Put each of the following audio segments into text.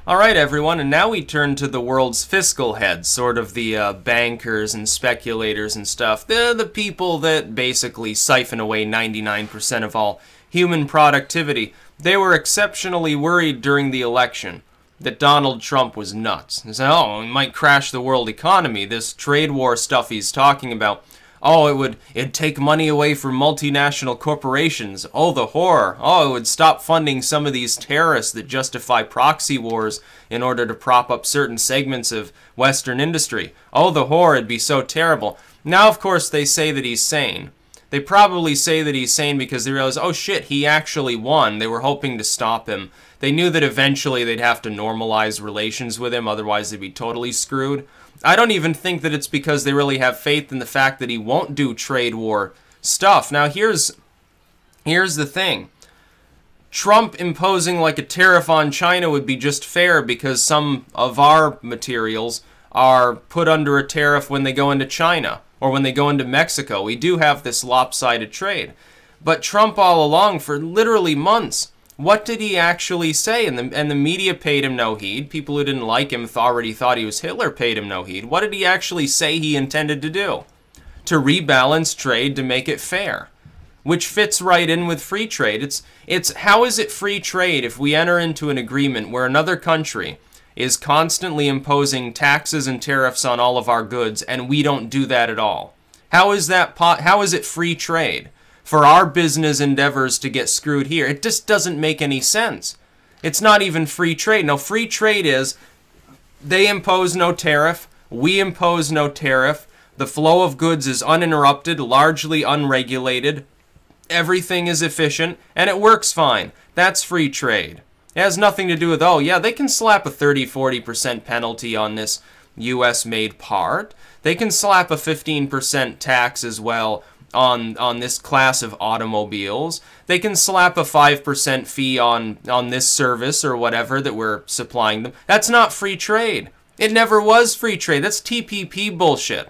Alright everyone, and now we turn to the world's fiscal heads, sort of the bankers and speculators and stuff. They're the people that basically siphon away 99% of all human productivity. They were exceptionally worried during the election that Donald Trump was nuts. They said, oh, it might crash the world economy, this trade war stuff he's talking about. Oh, it'd take money away from multinational corporations. Oh, the horror. Oh, it would stop funding some of these terrorists that justify proxy wars in order to prop up certain segments of Western industry. Oh, the horror, it'd be so terrible. Now, of course, they say that he's sane. They probably say that he's sane because they realize, oh shit, he actually won. They were hoping to stop him. They knew that eventually they'd have to normalize relations with him, otherwise they'd be totally screwed. I don't even think that it's because they really have faith in the fact that he won't do trade war stuff. Now, here's the thing. Trump imposing like a tariff on China would be just fair because some of our materials are put under a tariff when they go into China or when they go into Mexico. We do have this lopsided trade. But Trump all along, for literally months, what did he actually say? And the media paid him no heed. People who didn't like him already thought he was Hitler paid him no heed. What did he actually say he intended to do? To rebalance trade to make it fair. Which fits right in with free trade. It's how is it free trade if we enter into an agreement where another country is constantly imposing taxes and tariffs on all of our goods and we don't do that at all? How is it free trade for our business endeavors to get screwed here? It just doesn't make any sense. It's not even free trade. No, free trade is they impose no tariff, we impose no tariff, the flow of goods is uninterrupted, largely unregulated, everything is efficient, and it works fine. That's free trade. It has nothing to do with, oh yeah, they can slap a 30-40% penalty on this US-made part. They can slap a 15% tax as well on this class of automobiles. They can slap a 5% fee on this service or whatever that we're supplying them. That's not free trade. It never was free trade. That's TPP bullshit.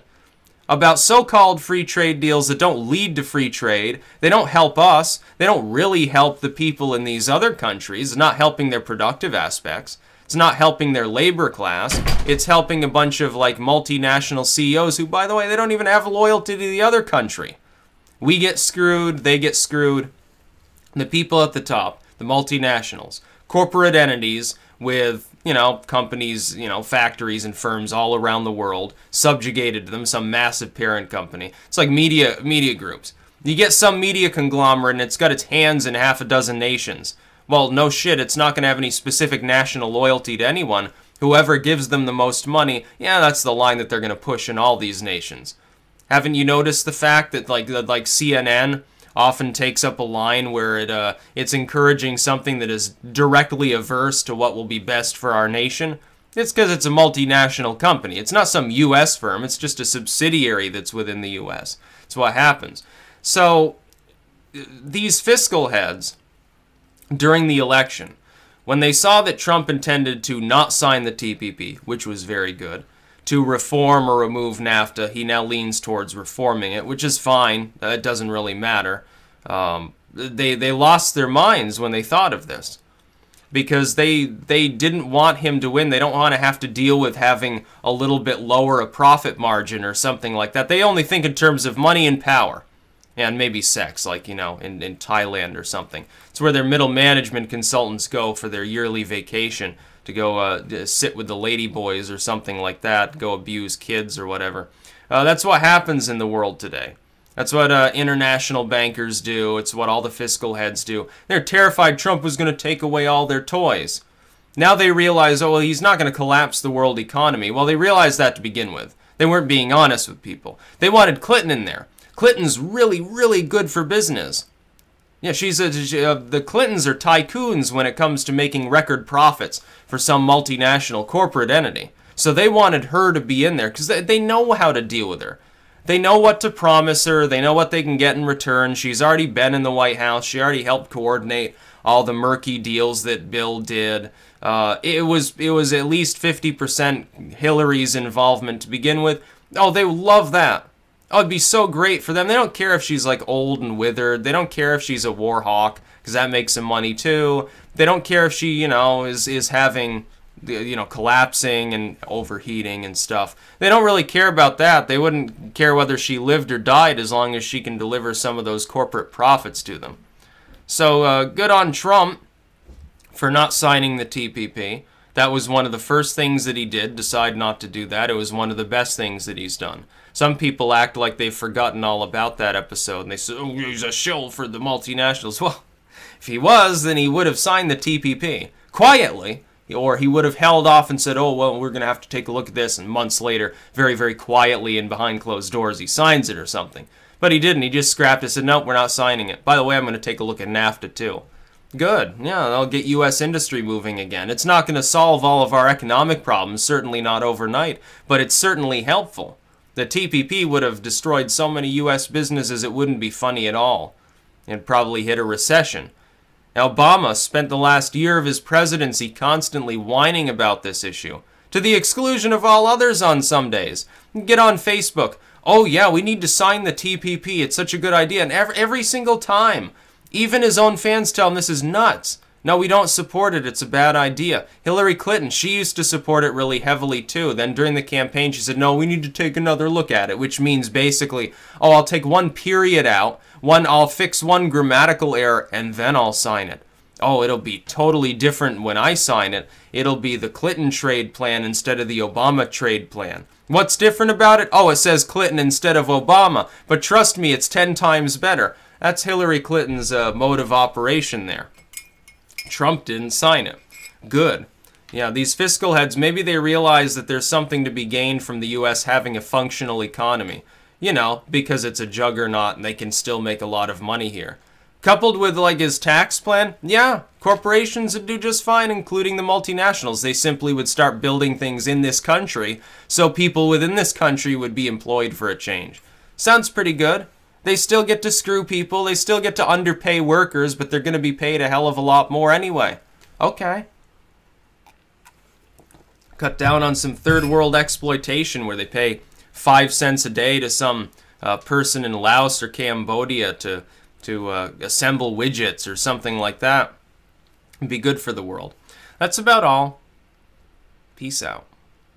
About so-called free trade deals that don't lead to free trade. They don't help us. They don't really help the people in these other countries. It's not helping their productive aspects. It's not helping their labor class. It's helping a bunch of like multinational CEOs who, by the way, they don't even have loyalty to the other country. We get screwed, they get screwed. The people at the top, the multinationals, corporate entities with, companies, factories and firms all around the world, subjugated to them, some massive parent company. It's like media groups. You get some media conglomerate and it's got its hands in half a dozen nations. Well, no shit, it's not going to have any specific national loyalty to anyone. Whoever gives them the most money, yeah, that's the line that they're going to push in all these nations. Haven't you noticed the fact that like CNN often takes up a line where it's encouraging something that is directly averse to what will be best for our nation? It's because it's a multinational company. It's not some U.S. firm. It's just a subsidiary that's within the U.S. It's what happens. So these fiscal heads, during the election, when they saw that Trump intended to not sign the TPP, which was very good, to reform or remove NAFTA, he now leans towards reforming it, which is fine. It doesn't really matter. They lost their minds when they thought of this because they didn't want him to win. They don't want to have to deal with having a little bit lower a profit margin or something like that. They only think in terms of money and power and maybe sex, like, in Thailand or something. It's where their middle management consultants go for their yearly vacation to go sit with the lady boys or something like that, go abuse kids or whatever. That's what happens in the world today. That's what international bankers do. It's what all the fiscal heads do. They're terrified Trump was going to take away all their toys. Now they realize, oh, well, he's not going to collapse the world economy. Well, they realized that to begin with. They weren't being honest with people. They wanted Clinton in there. Clinton's really, really good for business. Yeah, the Clintons are tycoons when it comes to making record profits for some multinational corporate entity. So they wanted her to be in there because they know how to deal with her. They know what to promise her. They know what they can get in return. She's already been in the White House. She already helped coordinate all the murky deals that Bill did. It was at least 50% Hillary's involvement to begin with. Oh, they love that. Oh, it'd be so great for them. They don't care if she's like old and withered. They don't care if she's a war hawk because that makes them money too. They don't care if she, is having collapsing and overheating and stuff. They don't really care about that. They wouldn't care whether she lived or died as long as she can deliver some of those corporate profits to them. So good on Trump for not signing the TPP. That was one of the first things that he did, decide not to do that. It was one of the best things that he's done. Some people act like they've forgotten all about that episode, and they say, oh, he's a shill for the multinationals. Well, if he was, then he would have signed the TPP quietly, or he would have held off and said, oh, well, we're going to have to take a look at this, and months later, very, very quietly and behind closed doors, he signs it or something. But he didn't. He just scrapped it and said, nope, we're not signing it. By the way, I'm going to take a look at NAFTA, too. Good. Yeah, that'll get U.S. industry moving again. It's not going to solve all of our economic problems, certainly not overnight, but it's certainly helpful. The TPP would have destroyed so many U.S. businesses it wouldn't be funny at all. It'd probably hit a recession. Obama spent the last year of his presidency constantly whining about this issue, to the exclusion of all others on some days. Get on Facebook. Oh yeah, we need to sign the TPP. It's such a good idea. And every single time, even his own fans tell him this is nuts. No, we don't support it. It's a bad idea. Hillary Clinton, she used to support it really heavily too. Then during the campaign, she said, no, we need to take another look at it, which means basically, oh, I'll take one period out, I'll fix one grammatical error, and then I'll sign it. Oh, it'll be totally different when I sign it. It'll be the Clinton trade plan instead of the Obama trade plan. What's different about it? Oh, it says Clinton instead of Obama. But trust me, it's 10 times better. That's Hillary Clinton's mode of operation there. Trump didn't sign it. Good. Yeah, these fiscal heads, maybe they realize that there's something to be gained from the U.S. having a functional economy. You know, because it's a juggernaut and they can still make a lot of money here. Coupled with, like, his tax plan, yeah, corporations would do just fine, including the multinationals. They simply would start building things in this country, so people within this country would be employed for a change. Sounds pretty good. They still get to screw people, they still get to underpay workers, but they're going to be paid a hell of a lot more anyway. Okay. Cut down on some third world exploitation where they pay 5 cents a day to some person in Laos or Cambodia to assemble widgets or something like that. It'd be good for the world. That's about all. Peace out.